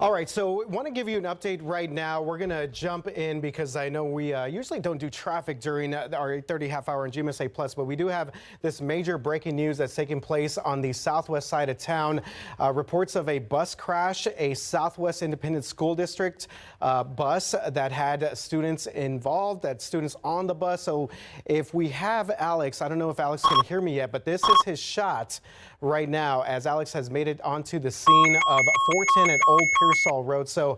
All right, so want to give you an update right now. We're going to jump in because I know we usually don't do traffic during our 30 half hour in GMSA Plus, but we do have this major breaking news that's taking place on the southwest side of town. Reports of a bus crash, a Southwest Independent School District bus that had students involved, that students on the bus. So if we have Alex, I don't know if Alex can hear me yet, but this is his shot right now as Alex has made it onto the scene of 410 at Old Pearsall Road. So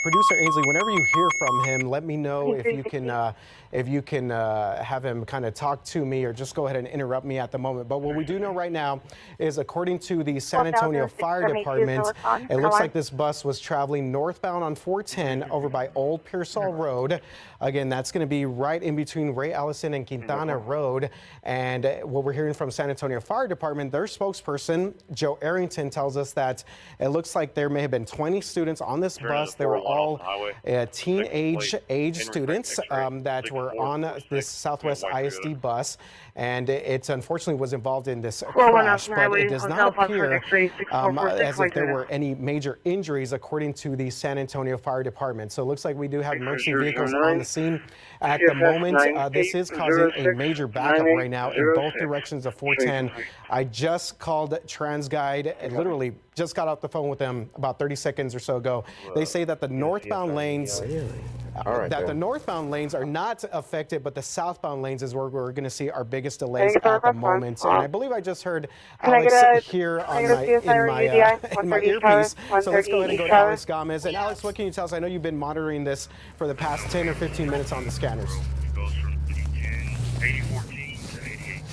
producer Ainsley, whenever you hear from him, let me know if you can have him kind of talk to me or just go ahead and interrupt me at the moment. But what we do know right now is, according to the San Antonio Fire Department, it looks like this bus was traveling northbound on 410 over by Old Pearsall Road. Again, that's going to be right in between Ray Allison and Quintana Road. And what we're hearing from San Antonio Fire Department, their spokesperson, Joe Arrington, tells us that it looks like there may have been 20 students on this bus. They were all teenage students that were on this Southwest ISD bus. And it unfortunately was involved in this crash, but it does not appear as if there were any major injuries, according to the San Antonio Fire Department. So it looks like we do have emergency vehicles on the scene at the moment. This is causing a major backup right now in both directions of 410. I just called TransGuide and literally just got off the phone with them about 30 seconds or so ago. They say that the northbound lanes the northbound lanes are not affected, but the southbound lanes is where we're going to see our biggest delays at the moment. And I believe I just heard Alex here on my earpiece. So let's go ahead and go to Alex Gomez. And Alex, what can you tell us? I know you've been monitoring this for the past 10 or 15 minutes on the scanners. It goes from 8014 to 88.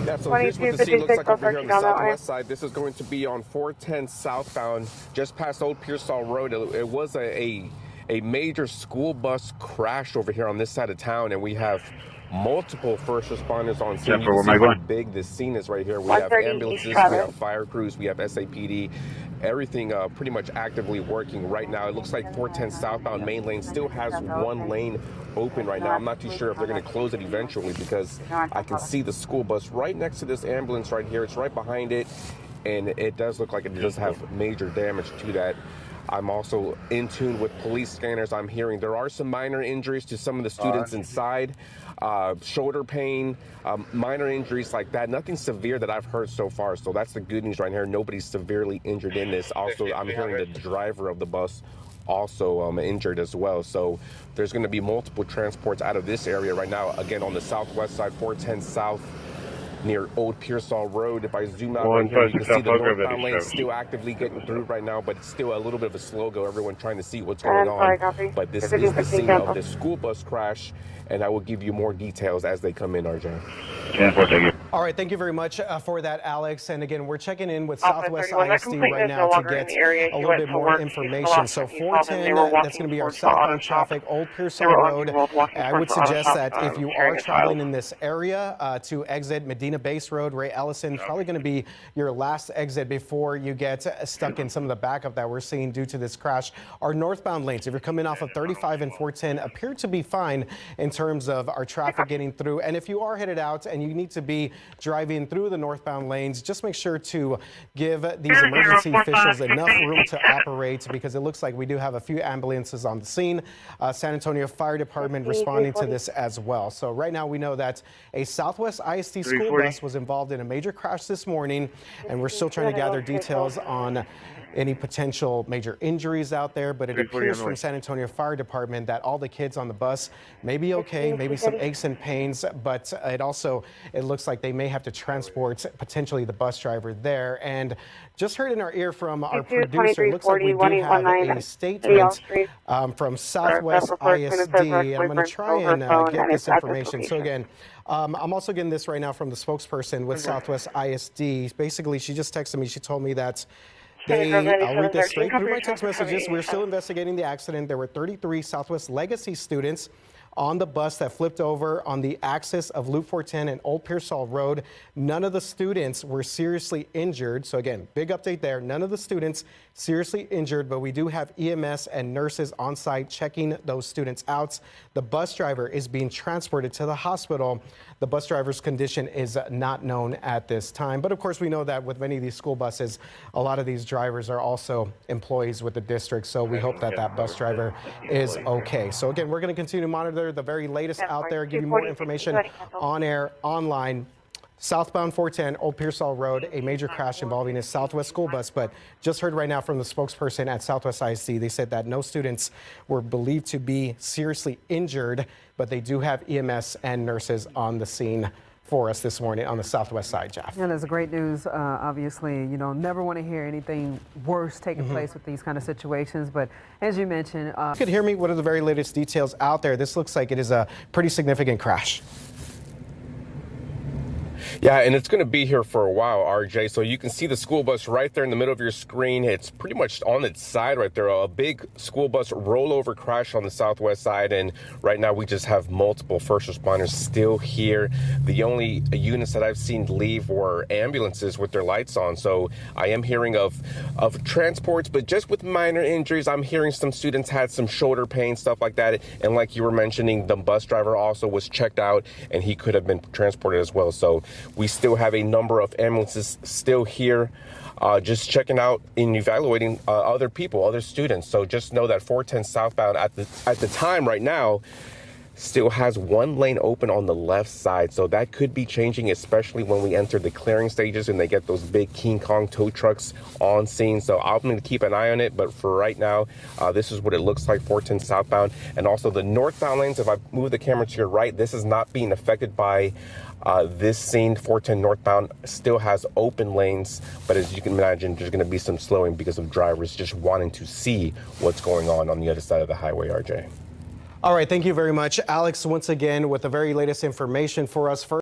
Yeah, so here's what the scene looks like over here on the southwest side. This is going to be on 410 southbound, just past Old Pearsall Road. It was a major school bus crash over here on this side of town, and we have multiple first responders on scene. You can see how big this scene is right here. We have ambulances, we have fire crews, we have SAPD, everything pretty much actively working right now. It looks like 410 southbound main lane still has one lane open right now. I'm not too sure if they're going to close it eventually, because I can see the school bus right next to this ambulance right here. It's right behind it, and it does look like it does have major damage to that. I'm also in tune with police scanners. I'm hearing there are some minor injuries to some of the students inside, shoulder pain, minor injuries like that. Nothing severe that I've heard so far. So that's the good news right here. Nobody's severely injured in this. Also, I'm hearing the driver of the bus also injured as well. So there's going to be multiple transports out of this area right now. Again, on the southwest side, 410 south, near Old Pearsall Road. If I zoom out right here, you can see the northbound lane still actively getting through right now, but it's still a little bit of a slow go. Everyone trying to see what's going on. But this is the scene of the school bus crash, and I will give you more details as they come in, RJ. All right, thank you very much for that, Alex. And again, we're checking in with Southwest ISD right now to get a little bit more information. So 410, that's going to be our southbound traffic, Old Pearsall Road. I would suggest that if you are traveling in this area to exit Medina Base Road, Ray Ellison, probably going to be your last exit before you get stuck in some of the backup that we're seeing due to this crash. Our northbound lanes, if you're coming off of 35 and 410, appear to be fine in terms of our traffic getting through. And if you are headed out and you need to be driving through the northbound lanes, just make sure to give these emergency officials enough room to operate, because it looks like we do have a few ambulances on the scene. San Antonio Fire Department responding to this as well. So right now we know that a Southwest ISD school bus was involved in a major crash this morning, and we're still trying to gather details on any potential major injuries out there, but it appears from San Antonio Fire Department that all the kids on the bus may be okay, maybe some aches and pains, but it looks like they may have to transport potentially the bus driver there. And just heard in our ear from our producer, it looks like we do have a statement from Southwest ISD, and I'm going to try and get this information. So again, I'm also getting this right now from the spokesperson with Southwest ISD. Basically, she just texted me. She told me that I'll read this straight through my text messages. We're still investigating the accident. There were 33 Southwest Legacy students on the bus that flipped over on the axis of Loop 410 and Old Pearsall Road. None of the students were seriously injured. So again, big update there. None of the students seriously injured, but we do have EMS and nurses on site checking those students out. The bus driver is being transported to the hospital. The bus driver's condition is not known at this time. But of course, we know that with many of these school buses, a lot of these drivers are also employees with the district. So we hope that that bus driver is okay. So again, we're going to continue to monitor the very latest out there, give you more information on air, online. Southbound 410, Old Pearsall Road, a major crash involving a Southwest school bus. But just heard right now from the spokesperson at Southwest ISD, they said that no students were believed to be seriously injured, but they do have EMS and nurses on the scene for us this morning on the Southwest side, Jeff. And that's great news. Obviously, you know, never want to hear anything worse taking place with these kind of situations. But as you mentioned, you could hear me. What are the very latest details out there? This looks like it is a pretty significant crash. Yeah, and it's going to be here for a while, RJ. So you can see the school bus right there in the middle of your screen. It's pretty much on its side right there. A big school bus rollover crash on the southwest side. And right now we just have multiple first responders still here. The only units that I've seen leave were ambulances with their lights on. So I am hearing of transports, but just with minor injuries. I'm hearing some students had some shoulder pain, stuff like that. And like you were mentioning, the bus driver also was checked out and he could have been transported as well. So we still have a number of ambulances still here, just checking out and evaluating other people, other students. So just know that 410 southbound at the time right now still has one lane open on the left side. So that could be changing, especially when we enter the clearing stages and they get those big King Kong tow trucks on scene. So I'm going to keep an eye on it. But for right now, this is what it looks like, 410 southbound. And also the northbound lanes, if I move the camera to your right, this is not being affected by this scene. 410 northbound still has open lanes, but as you can imagine, there's going to be some slowing because of drivers just wanting to see what's going on the other side of the highway, RJ. All right, thank you very much, Alex, once again with the very latest information for us. First